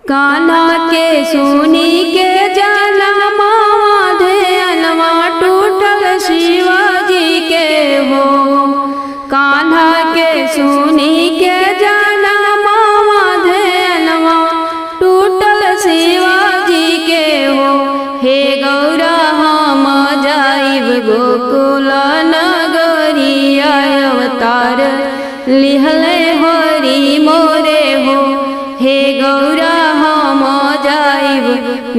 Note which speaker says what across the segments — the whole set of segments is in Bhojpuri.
Speaker 1: कान्हा के सुनी के जनवा ध्यानवा टूटल शिवाजी के हो। कान्हा के सुनी के जनवा ध्यानवा टूटल शिवाजी के हो। हे गौरा हम जाइब गोकुल नगरिया अवतार लिहले हरि मोरे हो। हे गौरा हम जाइब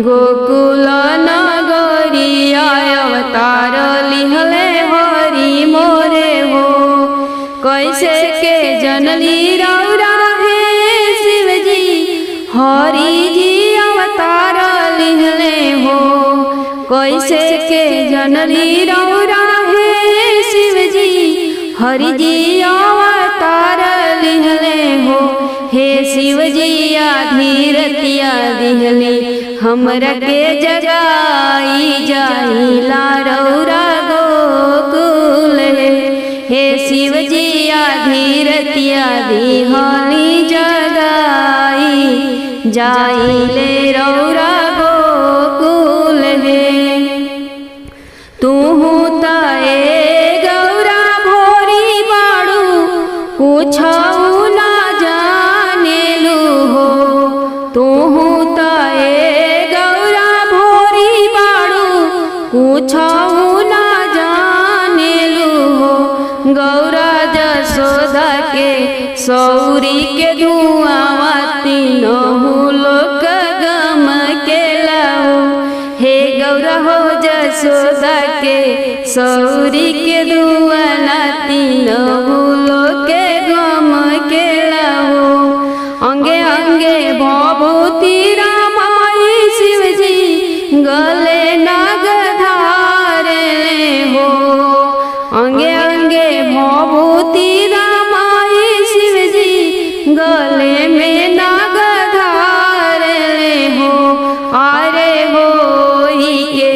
Speaker 1: गोकुल नगरिया अवतार लिहले हरि मोरे हो। कैसे के जनली रौरा हे शिवजी हरि जी अवतार लिहले हो। कैसे के जनली रौरा हे शिवजी हरि जी अवतार लिहले हो। हे शिवजी धीरतिया दिहली हमरा के जगाई जाइला रौरा गोकुल। हे शिवजी धीरतिया दिहली जगाई जाइले रौरा गोकुल। तुहू ताए गौरा भोरी बाड़ू पूछऊ ना जानेलू हो। तुहू ताए गौरा भोरी बाड़ू पूछऊ ना जानेलू हो। गौरा जसोदा के सौरी के धुआं तीनों लोक गम के लाओ। हे गौरा हो जसोदा के सौरी के धुआं तीनों लोक गम के लाओ। अंगे अंगे भभूति रामाई शिवजी गले नाग धारे हो। अंगे अंगे भभूति रामाई शिवजी गले में नाग धारे हो। आरे हो के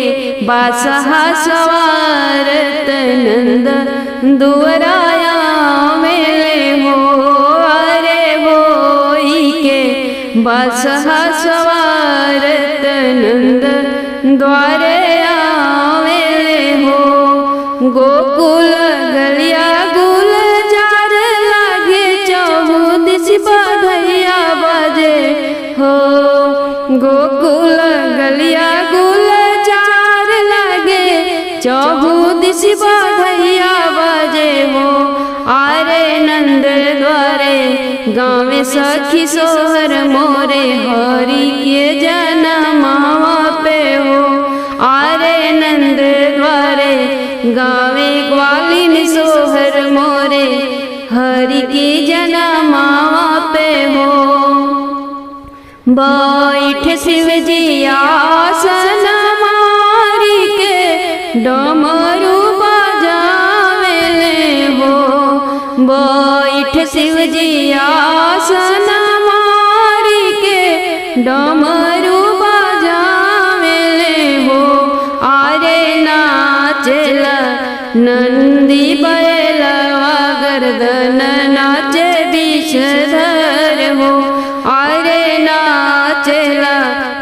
Speaker 1: बासहा सवारत नंद दुवराया मेले हो। आरे हो के बासहा सवारत नंद द्वारे आवेले हो। गोकुल गलिया गुल जार लागे चौदिस बधैया बजे हो। गोकुल गलिया गुल जार लागे चौदिस बधैया बजे हो। आरे नंद द्वारे गाँव सखी सोहर मोरे हरि के जनमावा पे हो। आरे नंद द्वारे गावे ग्वालिन सोहर मोरे हरि की जनमावा पे हो। बैठ शिवजी आसन मारी के डमरू बजावेले हो। बैठ शिवजी आसन मारी के डमरू बजावेले हो। आरे नाचेला नंदी बैलवा गर्दन नाचे विषधर हो। आरे नाचेला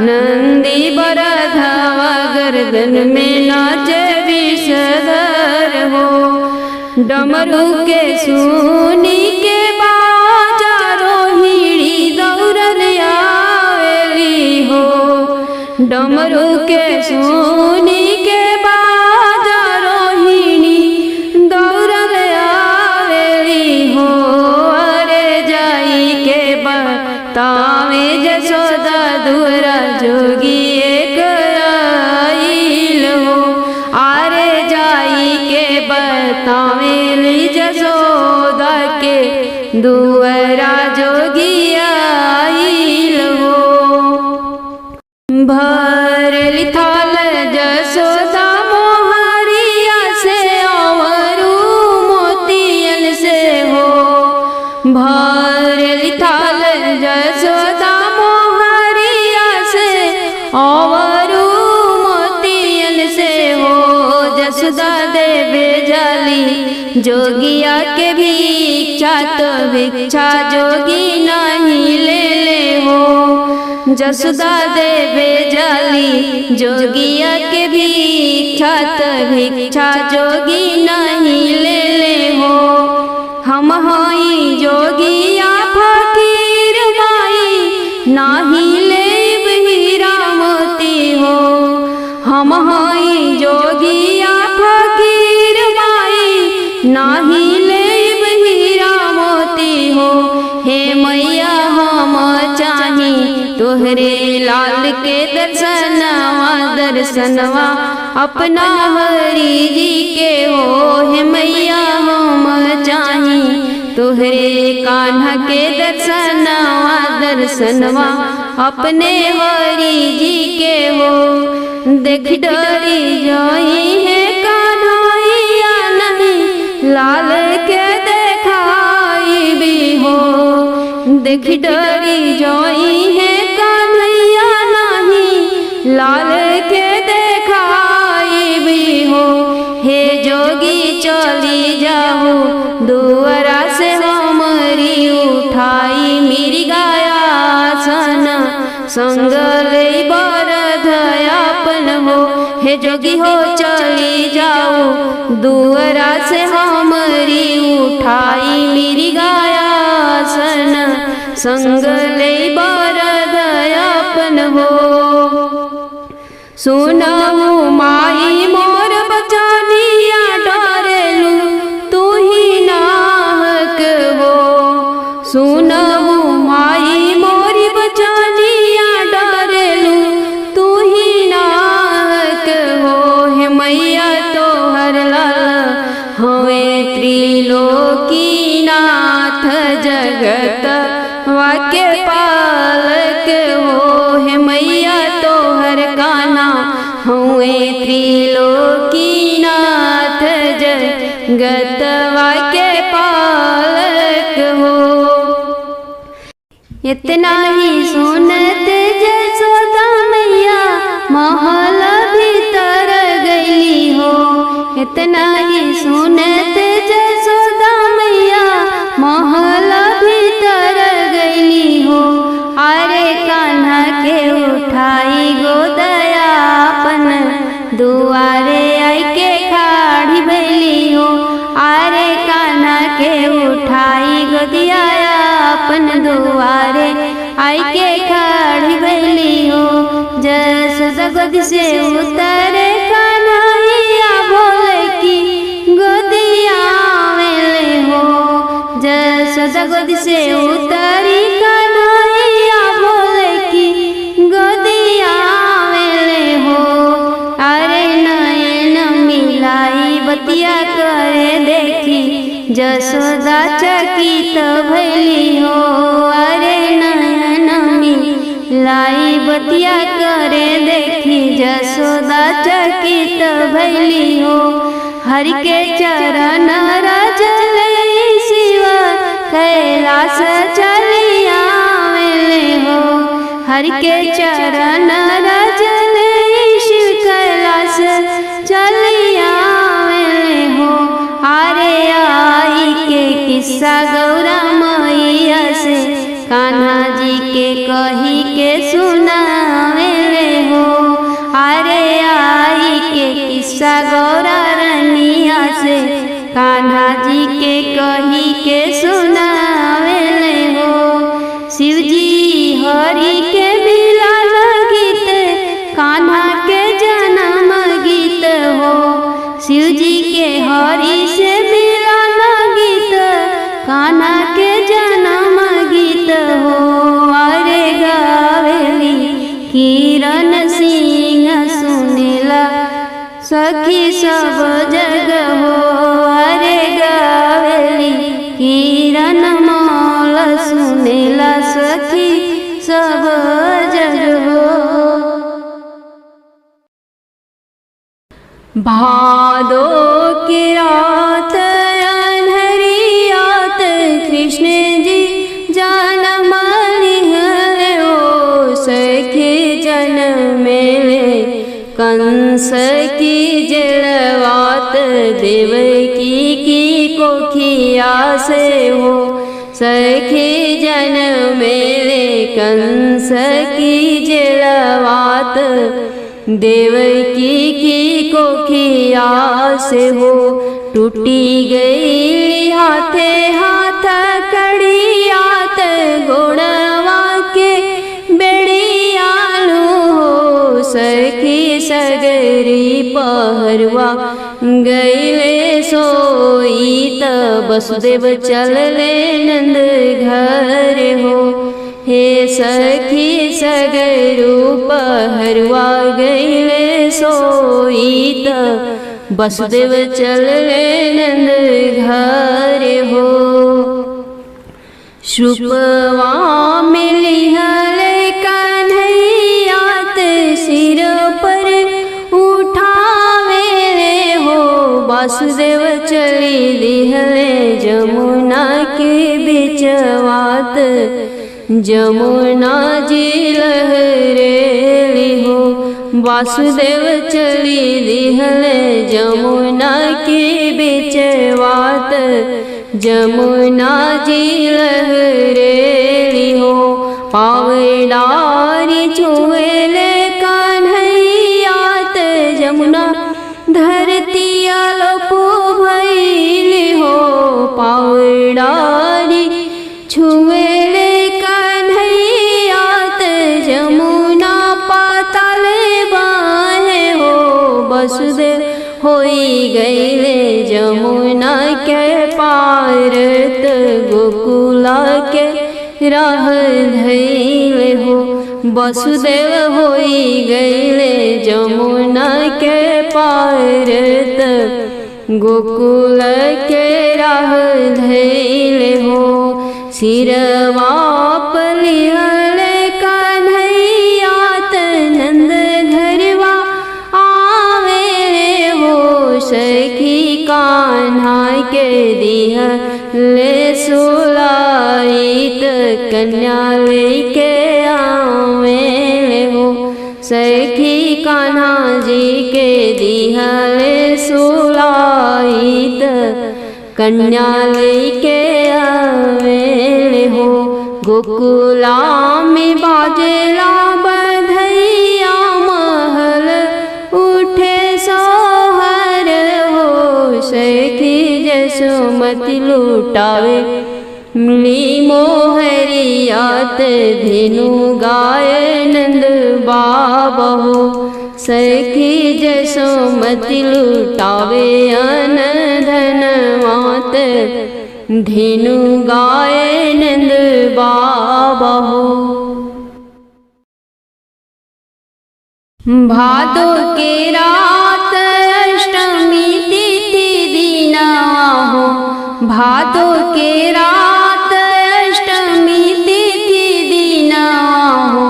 Speaker 1: नंदी बरधवा गर्दन में नाचे विषधर हो। डमरू के सुनी के बाजा रोहिणी दौड़ल आवेली हो। डमरू के सुनी के बाजा रोहिणी दौड़ल आवेली हो। अरे जाई के बतावे जसोदा दुरा जोगी एक आइल हो। आरे जाई के बतावे जसोदा के दुअरा जोगी आइल हो। भरली थाल जसोदा मोहरिया से अवरू मोतियन से हो। भरली थाल जसोदा मोहरिया से अवरू मोतियन से हो। जसोदा देवे जाली जोगिया के भिक्षा तो भिक्षा जोगी नहीं ले ले हो। जसोदा देवे जाली जोगिया के भिक्षा भिक्षा जोगी नहीं ले ले हो। हम हई जोगिया फकीर माई नाही लेब हीरा मोती हो। हम हई जोगिया फकीर माई नाही लेब हीरा मोती हो। हे मैया हम चाही तोहरे लाल के दर्शनवा दर्शनवा अपना हरि जी के हो। हे मैया हम चाही तोहरे कान्हा के दर्शनवा दर्शनवा अपने हरि जी के हो। देख डरी जाई है कान्हैया नहीं लाल के देखाई भी हो। देख डरी जाई है कान्हैया नहीं लाल के देखाई भी हो। हे जोगी चली जाओ दुआरा से हमरी उठाई मेरी गायासन संग ले बरधयापन हो। हे जोगी हो चली जाओ दुआरा से हमरी उठाई मेरी गायासन संग ले बरधयापन हो। सुनहु माई मोर बचानिया डरेलू तू ही नाहक हो। सुनहु माई मोरी बचानिया डरेलू तू ही नाहक हो। हे मैया तोहर लाल हवे त्रिलोकी नाथ जगत वाक्य पालक हो। हे मैया तोहर काना हुए त्रिलोकी नाथ जगत वाक्य पालक हो। इतना ही सुनते जसोदा मैया महल भीतर गई हो। इतना ही सुनते जसोदा मैया महल भीतर गई हो। अरे कान्हा के उठाई गोदयापन दुआरे आई के खाड़ी भैली हो। अरे कान्हा के उठाई गोदियापन दुआरे आई के खाड़ी भैली हो। जसोदा गोदी से उतरे कान्हैया भोले की गोदिया में हो। जसोदा गोदी से उतरी कान्हैया भोले की गोदिया में हो। अरे नयन मिलाई बतिया करे देखी जसोदा चकित भैली हो। अरे नयन मिलाई बतिया करे देखी जसोदा चकित भैली हो। हरि के चरण रजले शिव कैलाश चलिया में हो। हरि के चरण रजले शिव कैलाश चलिया में हो। अरे आई के किस्सा गौरा मैया से कान्हा जी के कही के सुनावे हो। अरे आई के किस्सा गौरा रनिया से कान्हा जी के कही के सुनावे हो। शिव जी हरि के मिलन गीत कान्हा के जन्म गीत हो। शिव जी के हरि से मिलन गीत कान्हा के जन्म गीत हो। अरे गावेली किरण सिंह सुनेला सखी सब जग हो। अरे गावेली किरण मौल सुनेला सखी सब जग हो। भादो की रात अन्हरी रात कृष्ण जी जन्म लिहलो सखी जन्मेले कंस की जलवात देवकी की कोखिया से हो। सखी जन मेले कंस की जलवात, देवकी की कोखिया से हो टूटी गई हाथे हाथ कड़ियात, गोड़वा के बेड़ियालू हो सखी सगरी पहरवा गईले सोई, त वसुदेव चलले नंद घर हो। हे सखी सगरू पहरवा गईले सोई, त वसुदेव चलले नंद घर हो। शुपवा मिलिहले कन्हैयात, सिर पर उठावेले हो वासुदेव चली लिहले जमुना के बिचवात, जमुना जी लहरेली हो वासुदेव चली लिहले जमुना के बिचवात, जमुना जी लहरेली हो। पावडारी चुएले कन्हैयात, जमुना धरती अलपो भइली हो पावडारी छुएले कन्हैयात, जमुना पाताल बाहे हो वसुदेव होई गईले जमुना के पारत, गोकुला के राह धैले हो वसुदेव होई गईले जमुना के पारत, गोकुल के राह धैले हो। सिरवा पलिहले कन्हैयात, नंद घरवा आवेले हो सखी कान्हा के दिहले सुलाइत, कन्या लेके आवेले हो सखी कान्हा जी के दिहले सुलाइत, कन्या लेके आवेले हो। गोकुला में बाजेला बधैया, महल उठे सोहर हो सखी जसोमति लुटावे मिली मोहरियात, धेनु गाय नंद बाबा हो सखी जसोमति लुटावे अन धनवात, धेनु गाय नंद बाबा हो। भादो के रात अष्टमी तिथि दीनवा हो, भादो के रात अष्टमी तिथि दीनवा हो,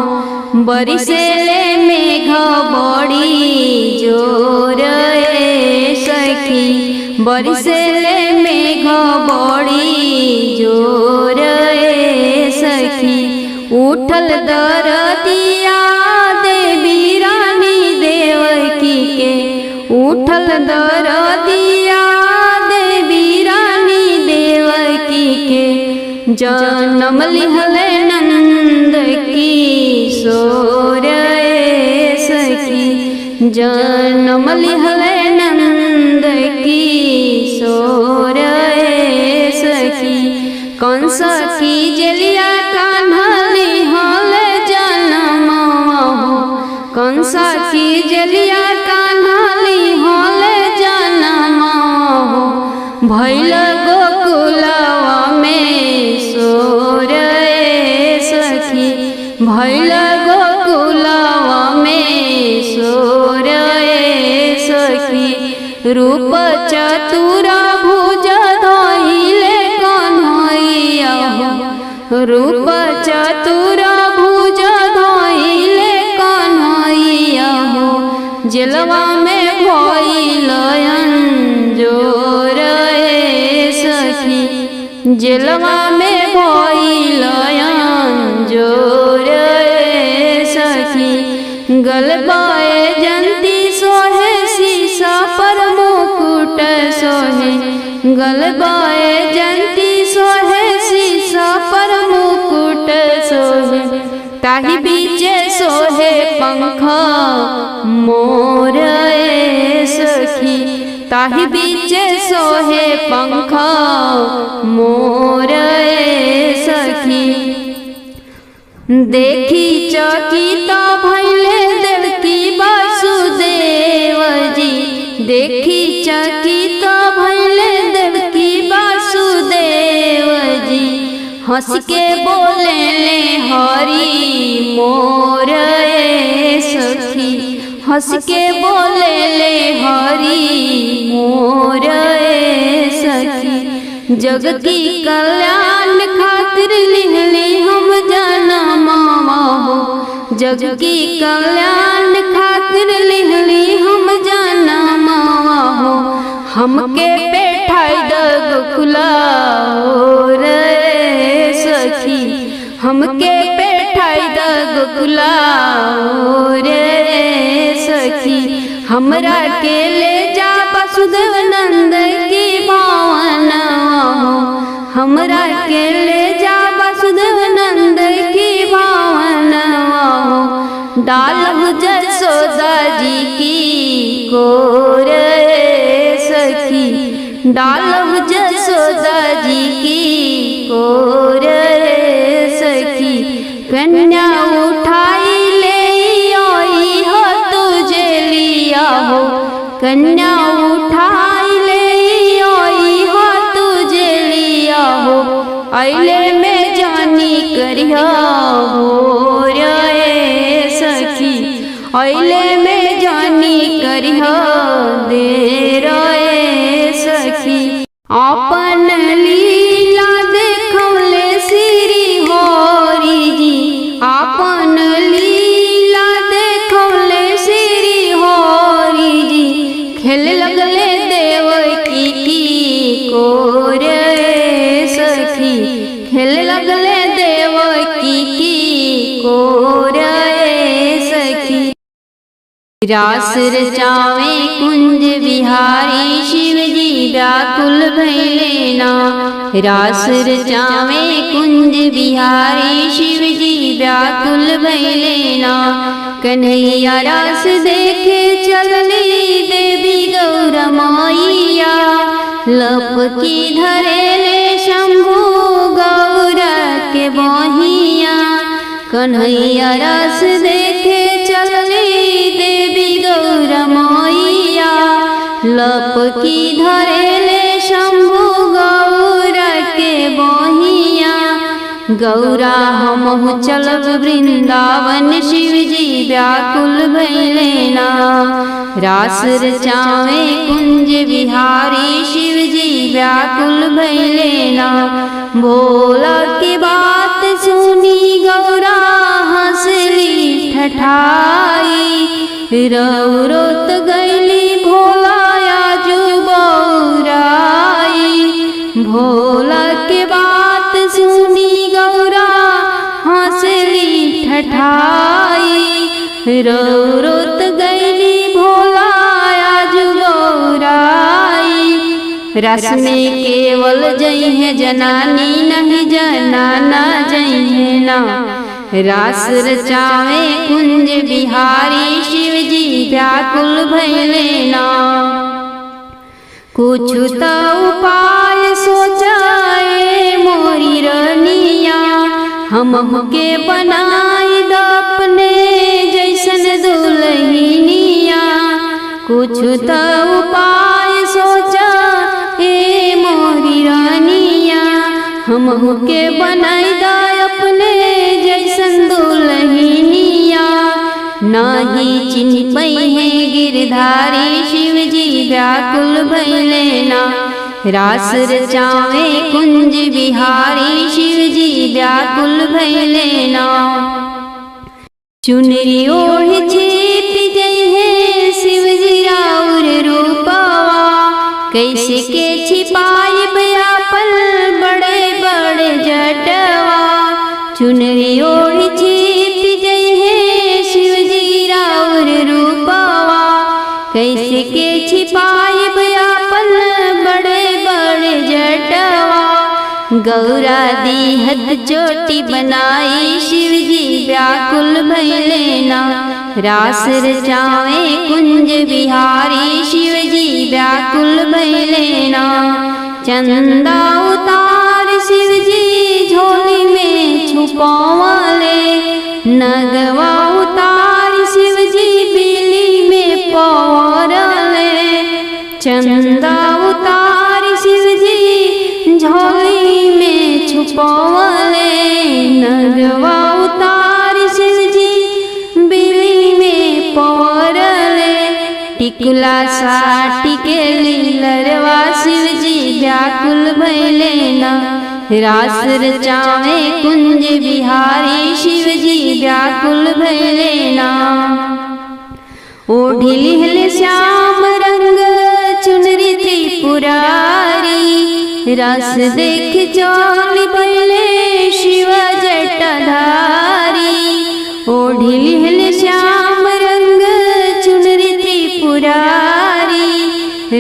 Speaker 1: बरिसेले मेघ बड़ी जोर सखी, बरिसेले मेघ बड़ी जोर सखी, उठल दरदिया देवी रानी देवकी के, उठल दरदिया देवी रानी देवकी के, जन्म लिहले नंद किशोर सखी, जन्म लिहले नंद किशोर सखी, कंस की जलिया कान्हा लिहले जन्मवा हो, कंस की जलिया कान्हा लिहले जन्मवा हो, भइल गोकुलवा में सोर सखी, भइल गोकुलवा में सोर सखी, रूप चतुरा भुज धइले कन्हैया हो, रूप चतुरा भुज धइले कन्हैया हो, जेलवा में भइल अंजोर सखी, जेलवा में भइल अंजोर सखी, गलबाए जंती सोहे शीशा पर मुकुट सोहे, गलबाए जंती सोहे शीशा ताहि बीचे सोहे पंख मोर सखी, ताहि बीचे सोहे पंख मोर सखी। देखी चकित भइले देवकी वासुदेव जी, देखी चकित भइले देवकी वासुदेव जी। हंस के बोले ले हरि मोर सखी, हंस के बोले ले हरि मोर सखी। जग की कल्याण खातिर लिहली हम जनमवा हो, जग की कल्याण खातिर लिहली हम जनमवा हो। हमके बैठाई द गोकुला रे सखी, हमके बैठाई द गोकुला रे सखी। हमरा के ले जा वसुदेव नंद की भवन हो, हमरा के ले जा वसुदेव नंद की भवन हो। डालहु जसोदा जी की गोर सखी, डालहु जसोदा जी की गोर सखी। कन्या उठाई ले आई हो तुझे लिया हो, कन्या उठाई ले आई हो तुझे लिया हो। अइले में जानी करिया हो रे सखी, अइले में जानी करिया दे रे सखी। अपन लीला देखौले श्री हरि जी, अपन लीला देखौले श्री हरि जी। खेले लगले देवकी की कोर सखी, खेले लगले देवकी की कोर सखी। रास रचावे कुंज बिहारी शिव जी व्याकुल भइले ना, रास रचावे कुंज बिहारी शिव जी व्याकुल भइले ना। कन्हैया रास देखे चलली देवी गौरा मैया, लपकी धरेले शंभु गौरा के बहिया। कन्हैया रास देखे चलली देवी गौरा मैया, लपकी धरेले शंभु गौरा के बहिया। गौरा हमहु चलब वृंदावन शिव जी व्याकुल भइले ना। रास रचावे कुंज बिहारी शिव जी व्याकुल भइले ना। भोला की बात सुनी गौरा हंसली ठठाई, रौरोत गैली भोला आजू बौराई। भोला के बात सुनी गौरा हंसली ठठाई, रौरोत गैली भोला आजू बौराई। रस में केवल जइहे जनानी, नहीं जनाना जइहे ना। रास रचावे कुंज बिहारी शिव जी व्याकुल भइले ना। कुछ तो उपाय सोचाए मोरी रनिया, हमके बनाई द अपने जैसन दुल्हनिया। कुछ तो उपाय सोचा ए मोरी रानिया, हमके बनाई द अपने जैसन दुल्हनिया। नाही चिन्ह पइहे गिरधारी शिव जी व्याकुल भइले ना। रास रचावे कुंज बिहारी शिव जी व्याकुल भइले ना। चुनरी ओढ़ छिप जइहे शिव जी राउर रूपवा, कैसे के छिपाई बयापन बड़े बड़े जटवा। चुनरी ओढ़ छिप जइहे शिव जी राउर रूपवा, कैसे के छिपाई बयापन बड़े बड़े जटवा। गौरा दीहत चोटी बनाई शिव जी व्याकुल भइले ना। रास रचावे कुंज बिहारी शिव जी व्याकुल भइले ना। चंदा उतार शिव जी झोली में छुपावले। नगवा उतार शिव जी बिली में पौरले। चंदा उतार शिव जी झोली में छुपावले। नगवा उतार शिव जी बिली में पौरले। टिकुला साटी के लीलरवा शिव जी व्याकुल भइले ना। रास रचावे कुंज बिहारी शिव जी व्याकुल भइले ना। ओढ़ी लिहले श्याम रंग चुनरी त्रिपुरारी। रस देख चौली भइले शिव जटाधारी। ओढ़ी लिहले श्याम रंग चुनरी त्रिपुरारी।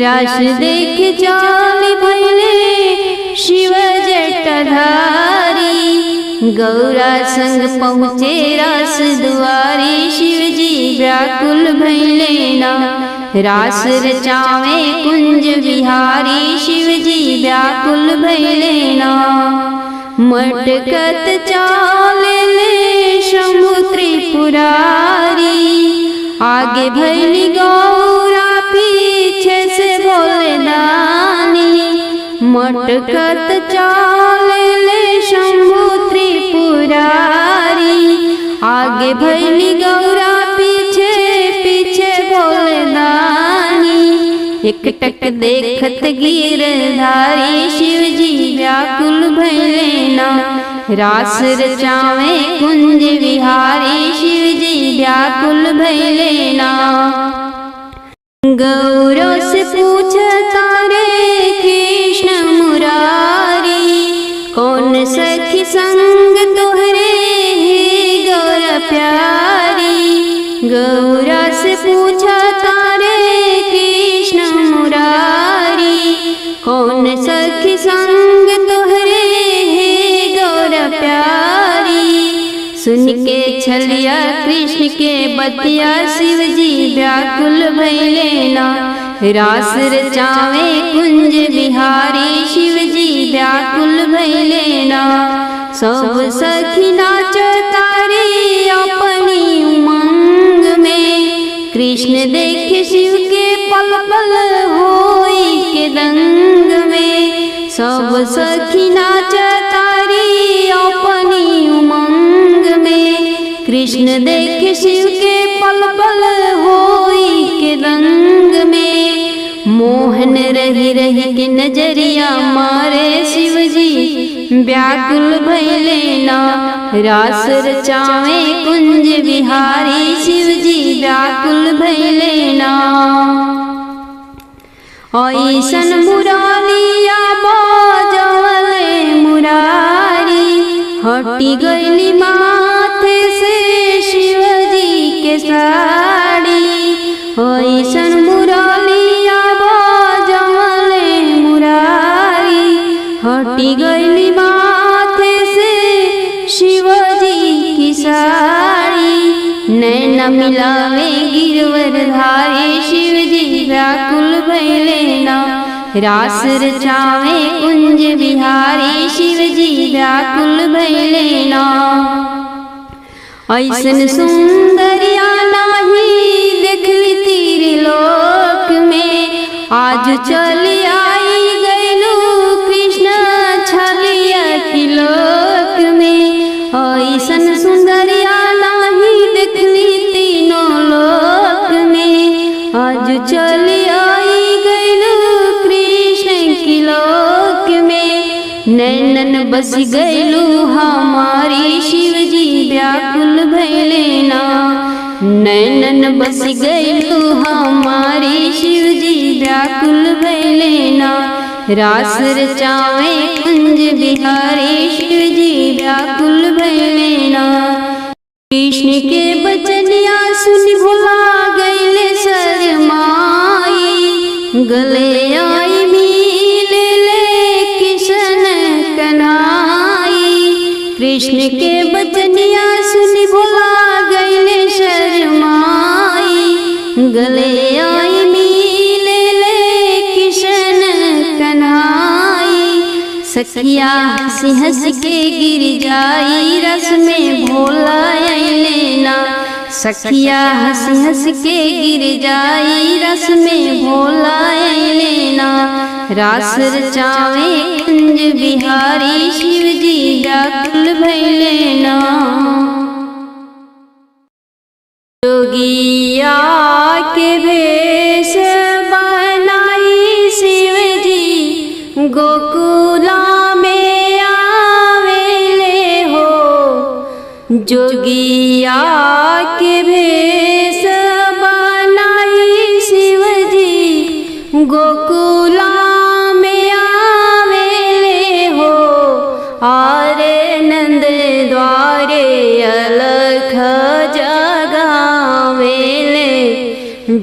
Speaker 1: रस देख चौली भइले शिव जटाधारी। गौरा संग पहुँचे रास दुआरी शिव जी व्याकुल भइले ना। रास रचावे कुंज बिहारी शिव जी व्याकुल भइले ना। मटकत चाले शंभु त्रिपुरारी। आगे भइली गौरा पीछे से भोले दानी। मटकत चाले शंभु त्रिपुरारी। आगे भइली गौरा पीछे पीछे भोले दानी। एक टक देखत गिरधारी शिव जी व्याकुल भइले ना। रास रचावे कुंज बिहारी शिव जी व्याकुल भइले ना। गौरों से पूछता रे कृष्ण मुरारी। कौन सखी संग तोहरे हे गौरा प्यारी। गौरा से पूछता रे कृष्ण मुरारी। कौन सखी संग तोहरे हे गौरा प्यारी। सुन के छलिया कृष्ण के बतिया शिव जी व्याकुल भइले ना। रास रचावे कुंज बिहारी शिव जी व्याकुल भइले ना। सब सखी नाचता रे अपनी उमंग में। कृष्ण देखे शिव के पल पल होई के दंग में। सब सखी नाचता रे अपनी उमंग में। कृष्ण देखे शिव के पल पल होई के दंग में। मोहन रही रही के नजरिया मारे शिव जी व्याकुल भइले ना। रास रचावे कुंज बिहारी शिव जी व्याकुल भइले ना। ऐसन मुरालिया बाजवले मुरारी। हटी गईली माथे से शिव जी के साड़ी। ऐसन मुरालिया बाजवले मुरारी। हटी गईली माथे से शिव जी की साड़ी। नैना मिलावे गिरवरधारी शिव जी व्याकुल भइले ना। रास रचावे कुंज बिहारी शिव जी व्याकुल भइले ना। ऐसन सुंदरिया नाही देखली त्रिलोक में। आज चली आई गईलू कृष्ण छलिया की लोक में। ऐसन सुंदरिया नाही देखली तीनों लोक में। आज चली आई गईलू कृष्ण की लोक में। नैनन बस गईलू हमारी शिव जी व्याकुल भइले ना। नैनन बस गईलू हमारी शिव जी व्याकुल भइले ना। रास रचावे कुंज बिहारी शिव जी व्याकुल भइले ना। कृष्ण के बचनिया सुन भुला गईले शरमाई। गले आई मिले ले किशन कन्हैया। के बचनिया सुनी भोला गईले शर्माई, गले आई मिले ले किशन कन्हाई। सखिया हंसी हंस के गिर जाई, रस में भोला अइले ना। सखिया हंसी हंस के गिर जाई, रस में भोला अइले ना। रास रचावे कुंज बिहारी, शिव जी व्याकुल भइले ना। जोगिया के भेष बनाई शिव जी, गोकुला में आवेले हो। जोगिया के भेष बनाई शिव जी, गोकुला में आवेले हो। आरे नंद द्वारे अलख जगावेले,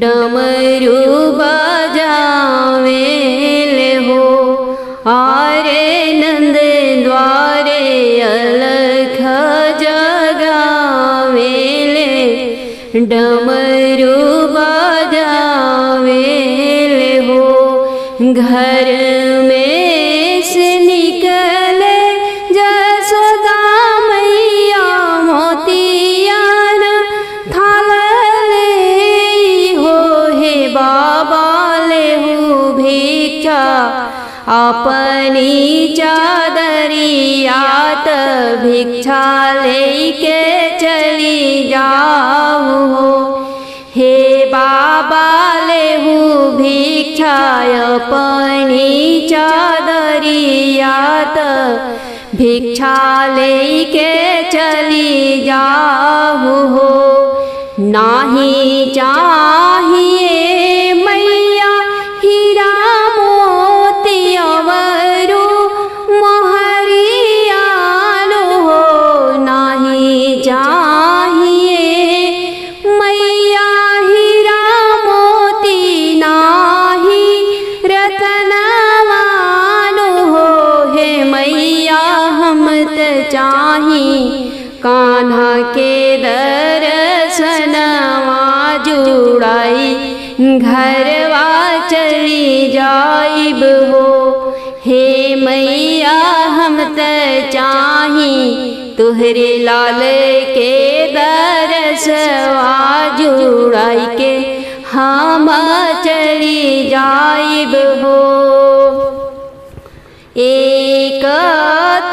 Speaker 1: डमरू बजावेले हो। आरे नंद द्वारे अलख जगावेले, डमरू बजावेले हो। घर में से निकले जसोदा मैया, मोतिया थाल ले हो। हे बाबा ले हो भिक्षा, अपनी चादरियात भिक्षा लेके चली जाओ हो। हे बाबा ले हो भिक्षा, अपनी चादरियात भिक्षा लेके चली जाओ हो। नाही चाहिए मैया हीरा मोती अवरु मोहरिया हो। नाही चाहिए मैया हीरा मोती, नाही रतनवान हो। हे मैया हम त चाही कान्हा के दर्शनवा जुड़ाई, घरवा चली जाइब हो। हे मैया हम त चाही तुहरे लाल के दर्शवा जुड़ाई के, हम चली जाइब हो। एक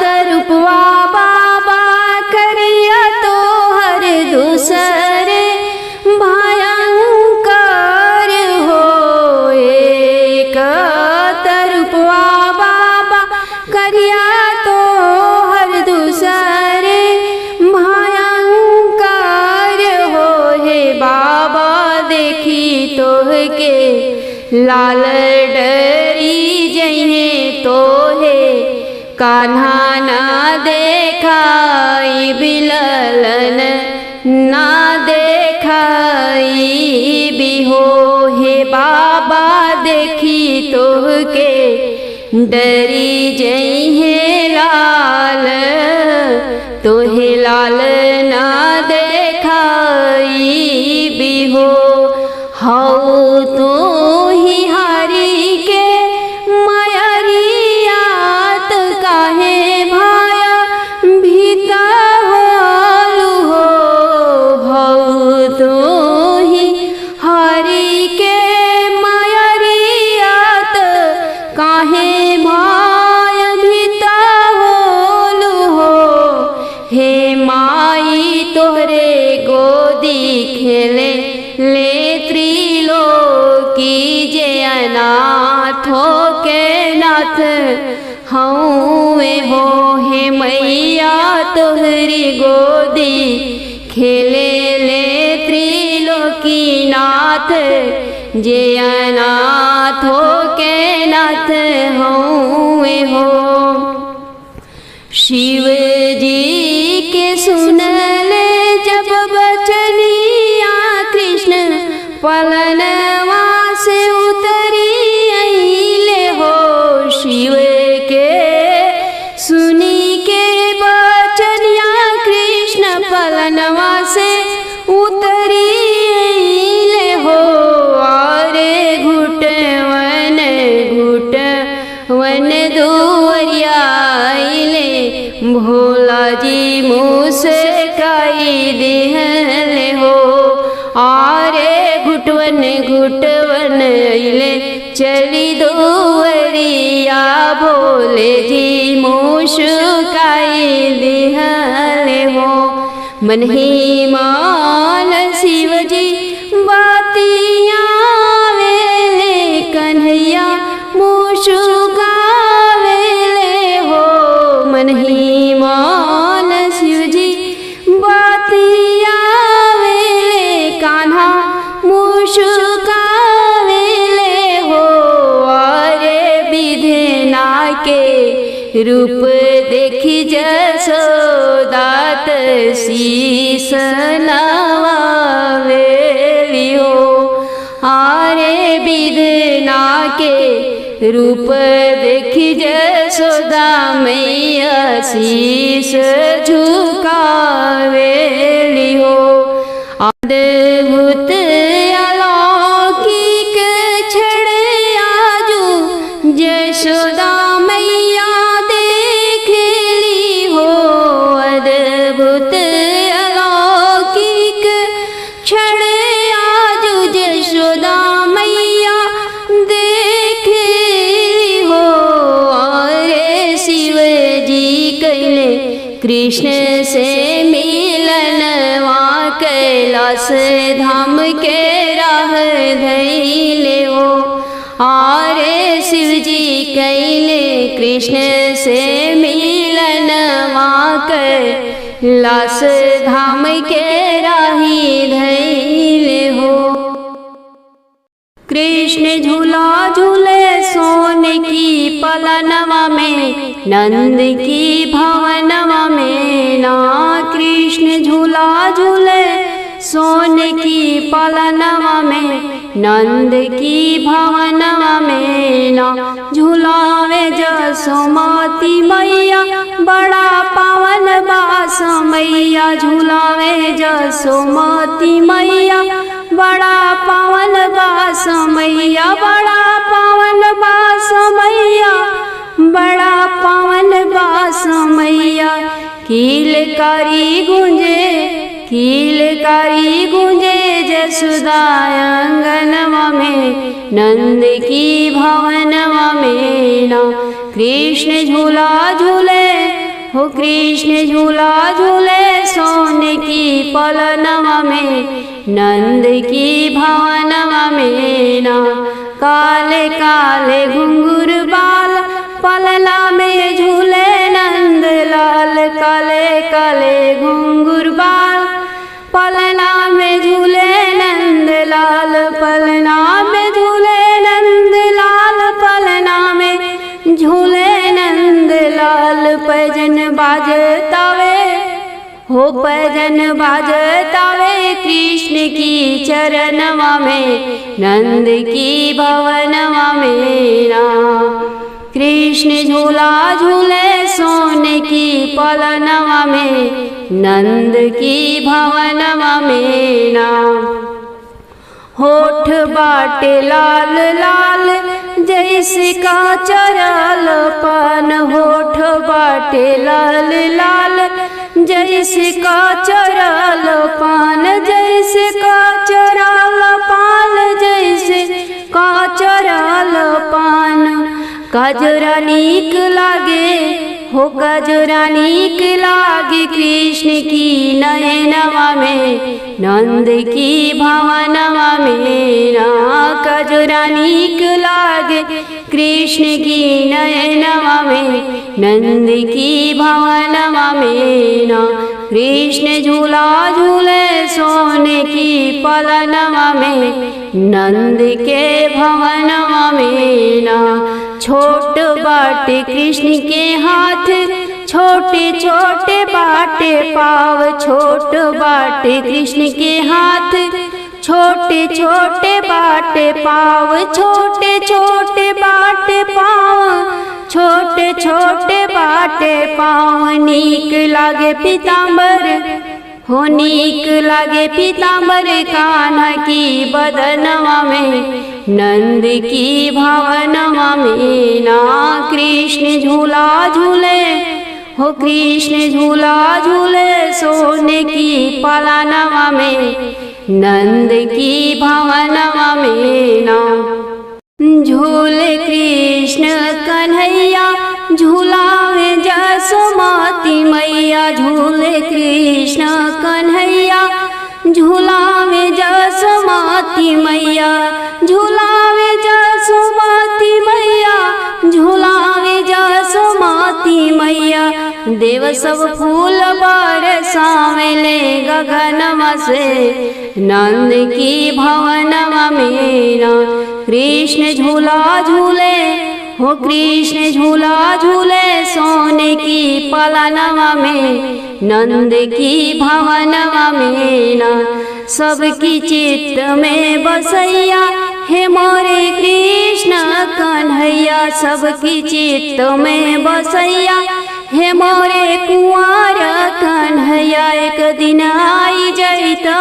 Speaker 1: तरुपवा बाबा करिया तो हर दूसरे भयंकर हो। एक तरुपवा बाबा करिया तो हर दूसरे भयंकर हो। हे बाबा देखी तोह के लाल डरी जइहे तोहे, कान्हा ना देखाई बिललन ना देखाई भी हो। हे बाबा देखी तोह के डरी जइहे लाल, तोहे लाल ना देखाई भी हो। हऊ तो ही हरि के मयरियात, काहे भाया भीता होलु हो। हऊ तो ही हरि के मयरियात, काहे भाया भीता होलु हो। हे माई तोहरे गोदी खेले ले त्रिलोकी, जे अनाथो के नाथ हऊँ हो। हे मैया तोहरी गोदी खेले ले त्रिलोकी नाथ, जे अनाथो के नाथ हऊँ हो। शिव जी के सुनले जब बचनिया, कृष्ण पलनवा से उतरी अइले हो। शिव के सुनी के बचनिया भोला जी मुस्काई दिहले हो। आरे घुटवन घुटवन अइले चली दुवरिया, भोले जी मुस्काई दिहले हो। मन ही मान शिव जी बातियाँ वेले, कन्हैया मुस्कावे ले हो। मन ही मान शिव जी बातियाँ वेले, कान्हा मुस्कावे ले हो। अरे विधना के रूप देखी जसोदा शीस नवावेली हो। आरे विधना के रूप देखी जसोदा मैया शीस झुकावेली हो। अद्भुत अलौकिक क्षण आजू जसोदा मैया देखली हो। अद्भुत अलौकिक क्षण आजू जसोदा मैया देखली हो। अरे शिव जी कैले कृष्ण से मिलनवा, कैलाश धाम के राह धैले हो। आरे शिव जी कैले कृष्ण से मिलनवा, कैलाश धाम के राही धैले हो। कृष्ण झूला झूले सोने की पलनवा में, नंद की भवनवा में ना। कृष्ण झूला झूले सोने की पलनवा में, नंद की भवनवा में ना। झूलावे जसोमती मैया बड़ा पावन बास मैया। झूलावे जसोमती मैया बड़ा पावन बास मैया। बड़ा पावन बास मैया, बड़ा पावन बास मैया। कीलकारी गूंजे, कीलकारी गूंजे जसोदा आंगनवा में, नंद की भवनवा में ना। कृष्ण झूला झूले हो, कृष्ण झूला झूले सोने की पलनवा में, नंद की भवनवा में ना। काले काले घुंघरू बाल पलना में झूले नंद लाल। काले काले घुंघरू बाल पलना में झूले नंद लाल। पलना में झूले नंद लाल, पलना में झूले नंद लाल। पैजन बाजतावे हो, पैजन बाजतावे कृष्ण की चरणवा में, नंद की भवनवा में ना। कृष्ण झूला झूले सोने की पलनवा में, नंद की भवनवा में ना। होठ बाटे लाल लाल जैसे का चरल पान। होठ बाटे लाल लाल जैसे का चरल पान। जैसे का चरल पान, जैसे का चरल पान। गजरा नीक लागे हो, गजरा नीक लागे कृष्ण की नयनवा में, नंद की भवनवा में ना। गजरा नीक लागे कृष्ण की नयनवा में, नंद की भवनवा में ना। कृष्ण झूला झूले सोने की पलनवा में, नंद के भवनवा में ना। छोट बाटे कृष्ण के हाथ, छोटे छोटे बाटे पाव। छोट बाटे कृष्ण के हाथ, छोटे छोटे बाटे पाव। छोटे छोटे बाटे पाव, छोटे छोटे बाटे पाव। नीक लागे पीताम्बर हो, नीक लागे पीताम्बर कान्हा की बदनवा में, नंद की भवनवा में ना। कृष्ण झूला झूले हो कृष्ण झूला झूले सोने की पालनवा में, नंद की भवनवा में ना। झूले कृष्ण कन्हैया झूलावे जसोमती मैया, झूले कृष्ण कन्हैया झूलावे जसोमती मैया, झूलावे जसोमती मैया, झूलावे जसोमती मैया। देव सब फूल बरसावेले गगनमा से, नंद की भवनवा में ना। कृष्ण झूला झूले हो कृष्ण झूला झूले सोने की पालनवा में, नंद की भवनवा में ना। सबकी चित्त में बसैया हे मोरे कृष्ण कन्हैया, सबकी चित्त में बसैया हे मोरे कुंवर कन्हैया। एक दिन आई जैता,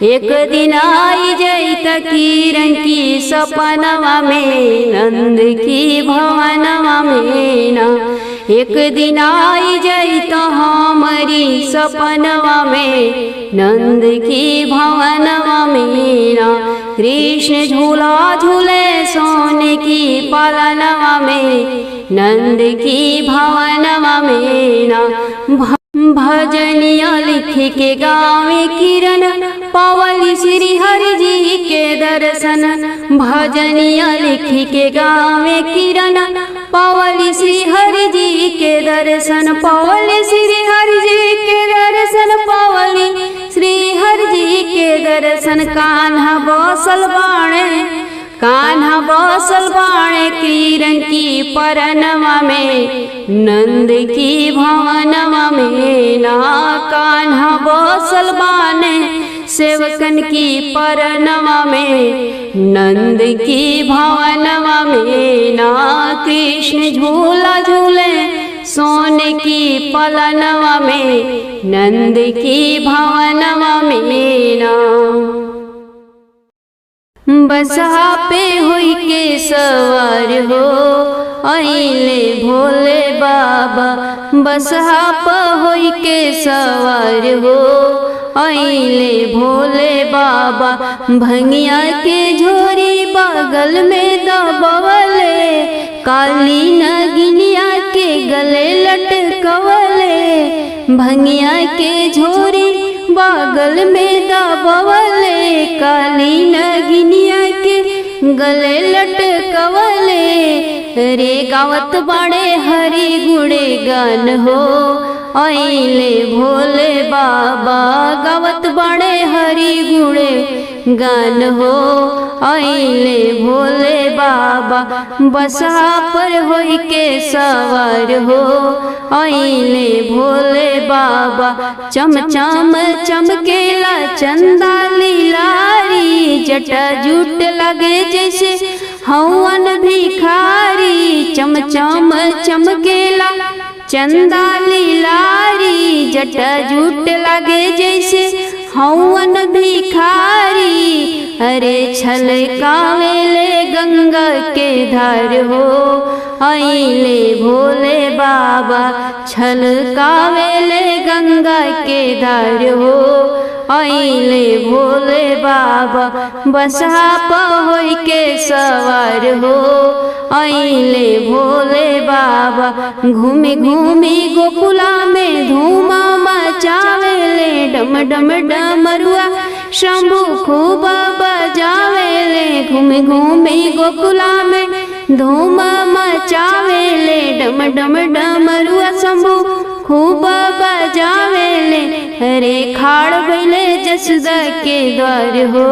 Speaker 1: एक दिन आई जैता किरण की सपनवा में, नंद की भवनवा में ना। एक दिन आई जैता हमारी सपनवा में, नंद की भवनवा में ना। कृष्ण झूला झूले सोने की पालनवा में, नंद की भवनवा में ना। भजनिया लिख के गावे किरण पावली श्री हरि जी के दर्शन, भजनिया लिख के गावे किरण पावली श्री हरि जी के दर्शन, पावली श्री हरि जी के दर्शन, पावली श्री हरि जी के दर्शन। कान्हा बसल बाणे, कान्हा बसल बाणे किरण की परनवा में, नंद की भवनवा में ना। कान्हा बसल बाणे सेवकन की परनवा में, नंद की भवनवा में ना। कृष्ण झूला झूले सोने की पालनवा में, नंद की भवनवा में ना। बसहा पे हुई के सवार हो आइले भोले बाबा, बसहा पे हुई के सवार हो आइले भोले बाबा। भंगिया के झोरी बगल में दबवले, काली नगिनिया के गले लटकवले। भंगिया के झोरी बगल में दबवले, काली नगिनिया के गले लटकवले। रे गावत बाड़े हरि गुणे गान हो आइले भोले बाबा, गावत बाड़े हरि गुणे गान हो आइले भोले बाबा। बसहा पर होई के सवार हो आइले भोले बाबा। चमचम चमकेला चंदा लीलारी, जटा जूट लगे जैसे हवन भिखारी। चमचम चमकेला चंदा लीलारी, जटा जूट लगे जैसे हवन भिखारी। अरे छलकावेले गंगा के धार हो आइले भोले बाबा, छलकावेले गंगा के धार हो आइले भोले बाबा। बसहा पे होई के सवार हो आइले भोले बाबा। घूमी घूमी गोकुला में धूमा मचावेले, डम डम डमरुआ शंभू खूब बजावेले। घूमी घूमी गोकुला में धूम मचावेले, डम डम डमरुआ शंभू खूब बजावेले। अरे खाड़ गईले जसोदा के द्वार हो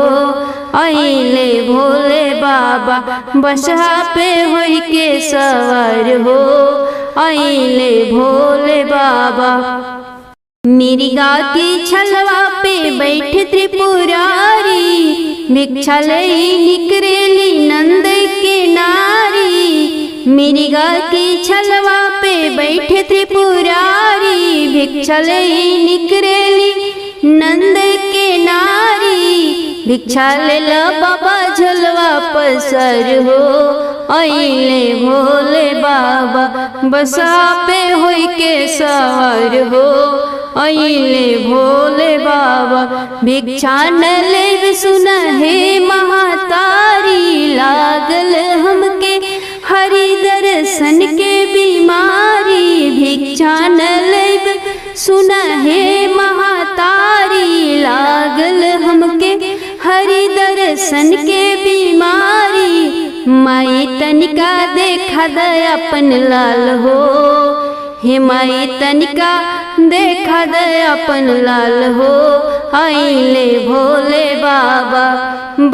Speaker 1: आइले भोले बाबा। बसहा पे होई के सवार हो आइले भोले बाबा। मिर्गा की छलवा पे बैठ त्रिपुरारी, भिक्षा लई निकरेली नंद के नारी। मिर्गा की छलवा पे बैठ त्रिपुरारी, भिक्षा लई निकरेली नंद के नारी। भिक्षा लेला बाबा झलवा पसर हो आइले भोले बाबा बसा पे होई के सवार हो आइले भोले बाबा भिक्षा न लेब सुन हे महातारी लागल हमके हरि दर्शन के बीमारी भिक्षा न लेब सुन हे महातारी लागल हमके हरि दर्शन के बीमारी माई तनिका देखा दे अपन लाल हो हे माई तनिका देखा दे अपन लाल हो आइले भोले बाबा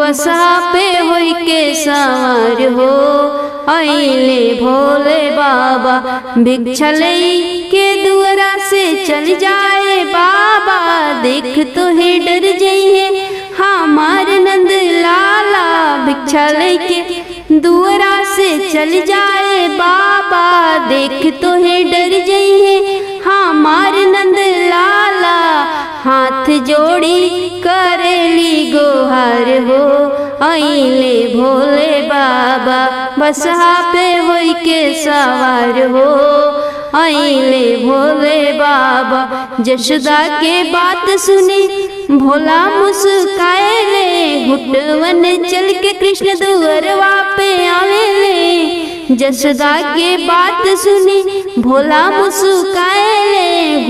Speaker 1: बसा पे होई के सवार हो आइले भोले बाबा भिक्षा लई के दुआरा से चल जाए बाबा देख तो है डर जाइए हमार नंद लाला भिक्षा लेके दुआरा से चल जाए बाबा देख तो है डर जाइए हमार नंद लाला हाथ जोड़ी करेली गोहार हो आइले भोले बाबा बसा पे होई के सवार हो आइले भोले बाबा जशोदा के बात सुनी भोला मुस्काएले घुटवन चल के कृष्ण दुअरवा पे आवेले जशोदा के बात सुनी भोला मुस्काएले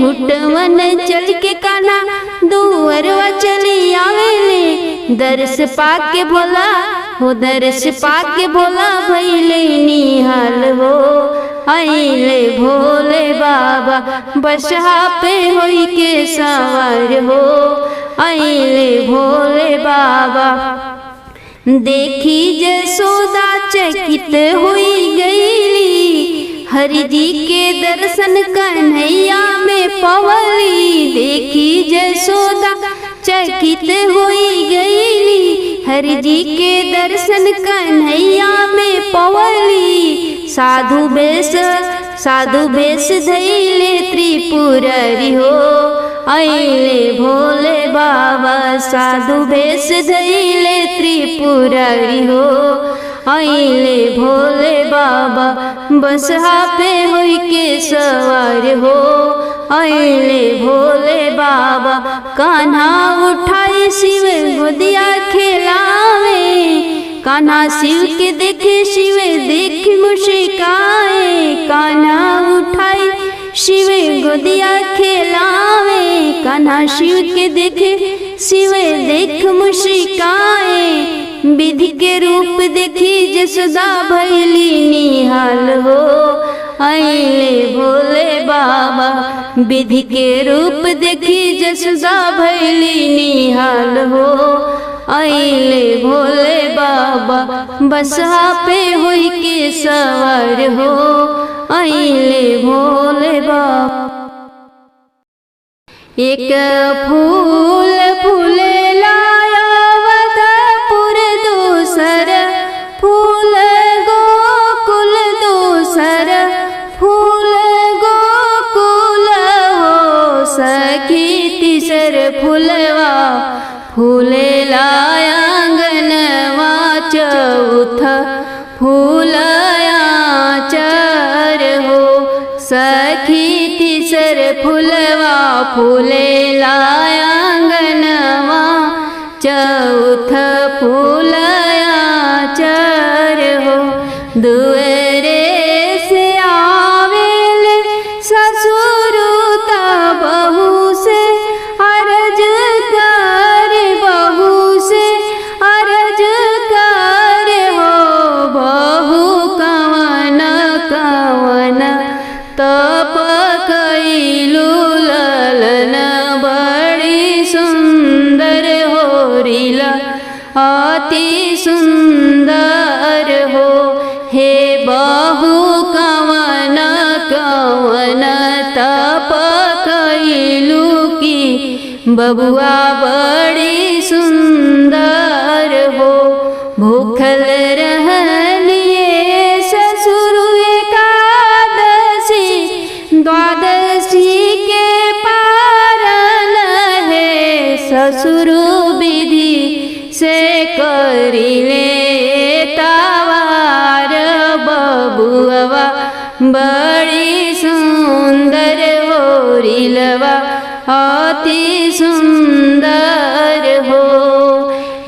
Speaker 1: घुटवन चल के कान्हा दुअरवा चली आवेले दर्श पाके भोला हो दर्श पाके भोला भइले निहाल हो आइले भोले बाबा बसा पे होई के सवार हो आइले भोले बाबा देखी जसोदा चकित हुई गईली हरि जी के दर्शन कन्हैया में पवली देखी जसोदा चकित हुई गईली हरि जी के दर्शन कन्हैया में पवली साधु बेश धैले त्रिपुरारी हो आइले भोले बाबा साधु बेश धैले त्रिपुरारी हो आइले भोले बाबा बसहा पे होई के सवार हो आइले भोले बाबा कान्हा उठाई शिव गोदिया खेलावे कान्हा शिव के देखे शिव देख मुस्काए कान्हा उठाई शिव गोदिया खेलावे कान्हा शिव के देखे शिव देख मुस्काए विधि के रूप देखी जसोदा भैली निहाल हो आइले भोले बाबा विधि के रूप देखी जसोदा भैली निहाल हो आइले भोले बाबा बसा पे होई के सवार हो आइले भोले बाबा एक फूल फूले लाया वदपुर दूसर फूल गोकुल दूसर फूल गोकुल हो सखी तीसर फूलवा फूले लाया आंगनवा चौथा फूलया चर हो सखी तीसर फूलवा फूले लाया आंगनवा चौथा फूलया चर हो दुअरे से आवेले ससुर ता बहू से अरज कर बहू से अरज कर हो बहू कवन कवन तप कैलू ललन बड़ी सुंदर हो रीला अति सुंदर हो हे बहू कवन कवन तप कैलू की बबुआ बड़ी सुंदर हो भूखल रहलिए ससुर एकादशी द्वादशी के पारन है ससुर विधि करिले तावार बबुआ बड़ी सुंदर होरिलवा अति सुंदर हो।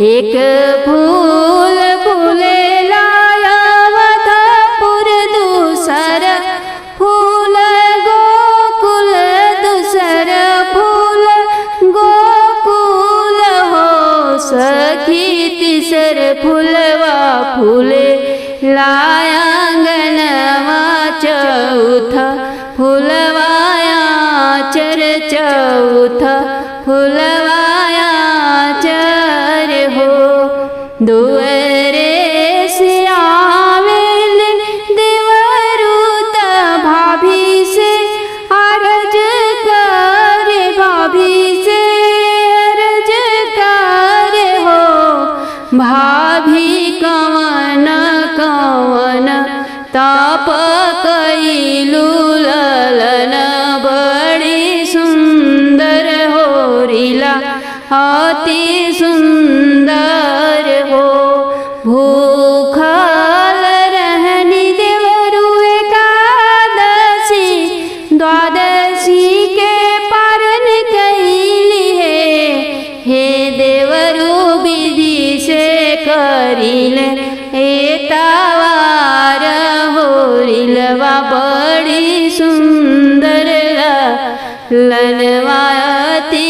Speaker 1: एक फूल फूले लायावतपुर दूसर फूल गोकुल दूसर फूल गोकुल हो। सखी तीसर फूलवा फूले लायांगनवा चौथा फूलवाया चर चौथा फूलवाया चर हो। दुअरे से आवेल देवरूत भाभी से अरज कर भाभी से अरज कर हो। भाभी कवन कवन ताप कैलू ललन बड़ी सुंदर होरिला अति सुंदर हो। भूखल रहनी देवरु एकादशी द्वादशी के पारण कैली है। हे देवरु विधि से करिले एतावार होरिलवा बड़ी सुंदर लनवा अति